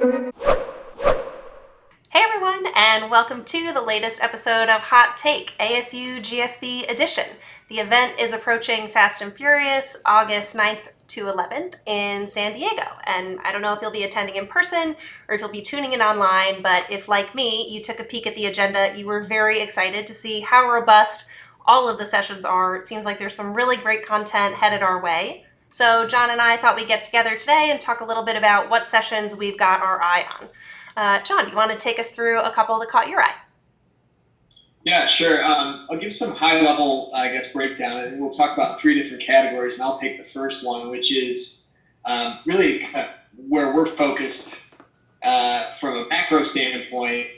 Hey everyone, and welcome to the latest episode of Hot Take, ASU+GSV edition. The event is approaching fast and furious, August 9th to 11th in San Diego. And I don't know if you'll be attending in person or if you'll be tuning in online, but if, like me, you took a peek at the agenda, you were very excited to see how robust all of the sessions are. It seems like there's some really great content headed our way. So John and I thought we'd get together today and talk a little bit about what sessions we've got our eye on. John, do you want to take us through a couple that caught your eye? Yeah, sure. I'll give some high level, breakdown, and we'll talk about three different categories. And I'll take the first one, which is really kind of where we're focused from a macro standpoint.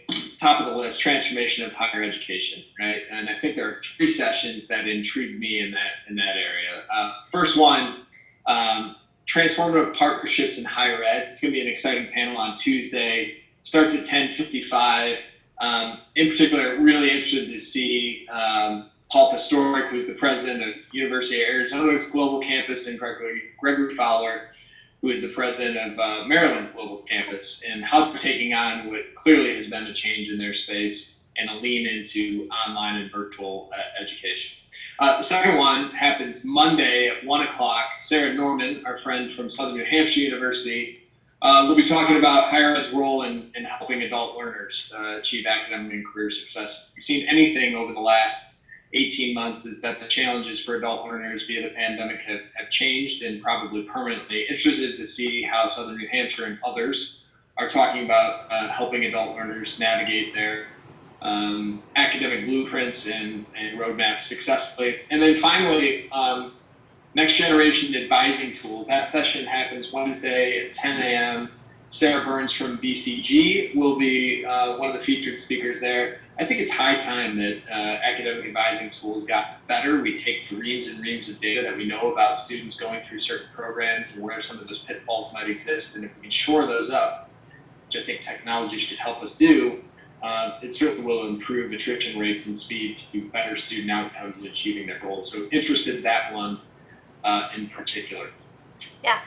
Top of the list: transformation of higher education, right? And I think there are three sessions that intrigue me in that area. First one. Transformative partnerships in higher ed. It's going to be an exciting panel on Tuesday. Starts at 10:55. In particular, really interested to see Paul Pastoric, who's the president of University of Arizona's Global Campus, and Gregory Fowler, who is the president of Maryland's Global Campus, and how they're taking on what clearly has been a change in their space and a lean into online and virtual education. The second one happens Monday at 1 o'clock. Sarah Norman, our friend from Southern New Hampshire University, we'll be talking about higher ed's role in helping adult learners achieve academic and career success. If we've seen anything over the last 18 months is that the challenges for adult learners via the pandemic have changed, and probably permanently. Interested to see how Southern New Hampshire and others are talking about helping adult learners navigate their academic blueprints and roadmaps successfully. And then finally, next generation advising tools. That session happens Wednesday at 10 a.m. Sarah Burns from BCG will be one of the featured speakers there. I think it's high time that academic advising tools got better. We take reams and reams of data that we know about students going through certain programs and where some of those pitfalls might exist. And if we can shore those up, which I think technology should help us do, it certainly will improve attrition rates and speed to better student outcomes in achieving their goals. So interested in that one in particular. Yeah.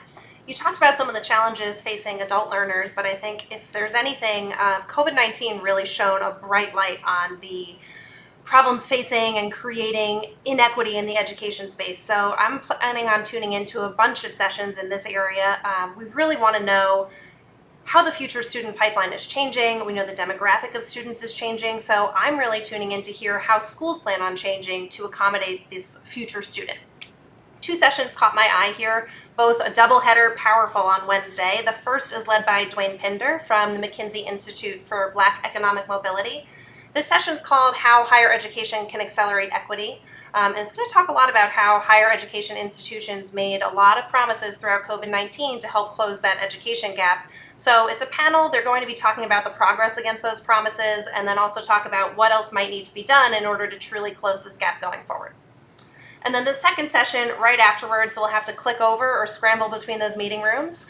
You talked about some of the challenges facing adult learners, but I think if there's anything, COVID-19 really shone a bright light on the problems facing and creating inequity in the education space. So I'm planning on tuning into a bunch of sessions in this area. We really want to know how the future student pipeline is changing. We know the demographic of students is changing. So I'm really tuning in to hear how schools plan on changing to accommodate this future student. Two sessions caught my eye here, both a doubleheader, powerful on Wednesday. The first is led by Dwayne Pinder from the McKinsey Institute for Black Economic Mobility. This session is called How Higher Education Can Accelerate Equity. And it's going to talk a lot about how higher education institutions made a lot of promises throughout COVID-19 to help close that education gap. So it's a panel. They're going to be talking about the progress against those promises, and then also talk about what else might need to be done in order to truly close this gap going forward. And then the second session right afterwards, so we'll have to click over or scramble between those meeting rooms,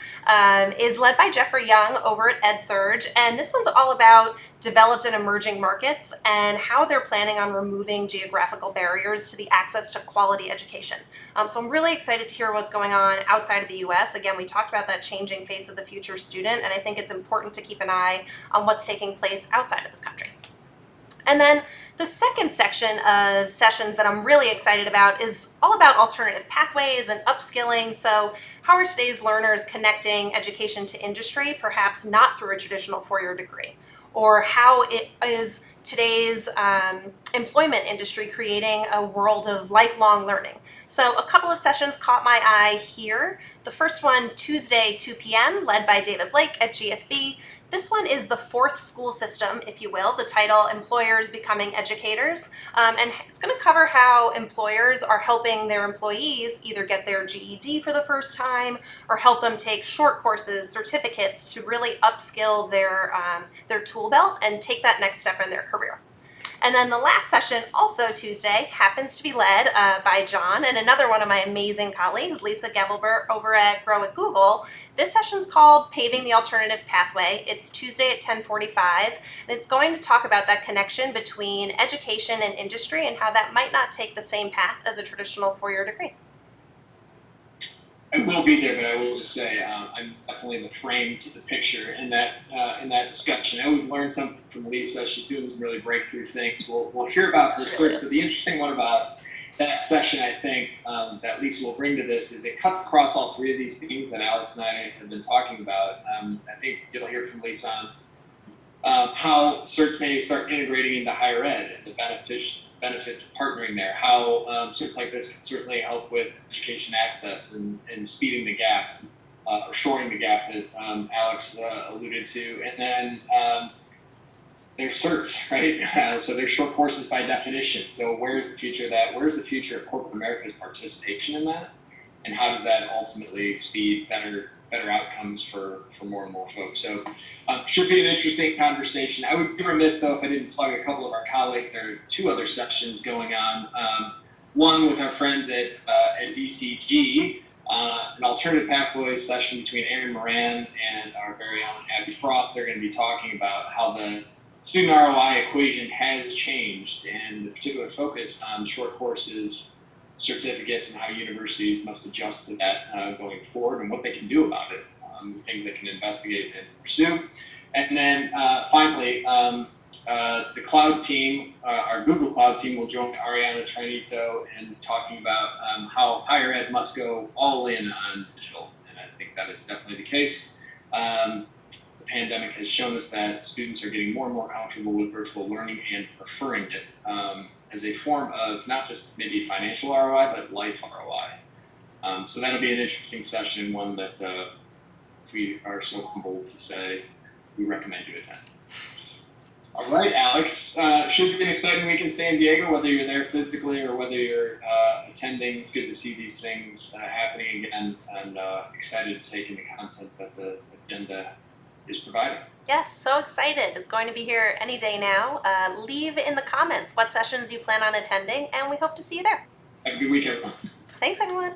is led by Jeffrey Young over at EdSurge. And this one's all about developed and emerging markets and how they're planning on removing geographical barriers to the access to quality education. So I'm really excited to hear what's going on outside of the US. Again, we talked about that changing face of the future student, and I think it's important to keep an eye on what's taking place outside of this country. And then the second section of sessions that I'm really excited about is all about alternative pathways and upskilling. So how are today's learners connecting education to industry, perhaps not through a traditional four-year degree? Or how it is today's employment industry creating a world of lifelong learning. So a couple of sessions caught my eye here. The first one, Tuesday, 2 p.m., led by David Blake at GSV. This one is the fourth school system, if you will, the title Employers Becoming Educators. And it's going to cover how employers are helping their employees either get their GED for the first time or help them take short courses, certificates to really upskill their tool belt and take that next step in their career. And then the last session, also Tuesday, happens to be led by John and another one of my amazing colleagues, Lisa Gevelbert over at Grow at Google. This session's called Paving the Alternative Pathway. It's Tuesday at 10:45, and it's going to talk about that connection between education and industry and how that might not take the same path as a traditional four-year degree. I will be there, but I will just say I'm definitely the frame to the picture in that discussion. I always learn something from Lisa. She's doing some really breakthrough things. We'll hear about her She really search, is. but the interesting one about that session, I think, that Lisa will bring to this is it cuts across all three of these themes that Alex and I have been talking about. I think you'll hear from Lisa on how certs may start integrating into higher ed and the benefits of partnering there. How certs like this can certainly help with education access and speeding the gap or shoring the gap that Alex alluded to. And then there's certs, right? So they're short courses by definition. So where's the future of that? Where's the future of corporate America's participation in that? And how does that ultimately speed better outcomes for more and more folks? So should be an interesting conversation. I would be remiss though if I didn't plug a couple of our colleagues. There are two other sessions going on. One with our friends at BCG, an alternative pathways session between Aaron Moran and our very own Abby Frost. They're going to be talking about how the student ROI equation has changed and the particular focus on short courses, certificates, and how universities must adjust to that going forward and what they can do about it, things they can investigate and pursue. And then finally, the cloud team, our Google Cloud team, will join Ariana Trinito in talking about how higher ed must go all in on digital. And I think that is definitely the case. The pandemic has shown us that students are getting more and more comfortable with virtual learning and preferring it as a form of not just maybe financial ROI, but life ROI. So that'll be an interesting session, one that we are so humbled to say we recommend you attend. All right, Alex, should be an exciting week in San Diego, whether you're there physically or whether you're attending. It's good to see these things happening again, and excited to take in the content that the agenda is providing. Yes, so excited. It's going to be here any day now. Leave in the comments what sessions you plan on attending, and we hope to see you there. Have a good week, everyone. Thanks, everyone.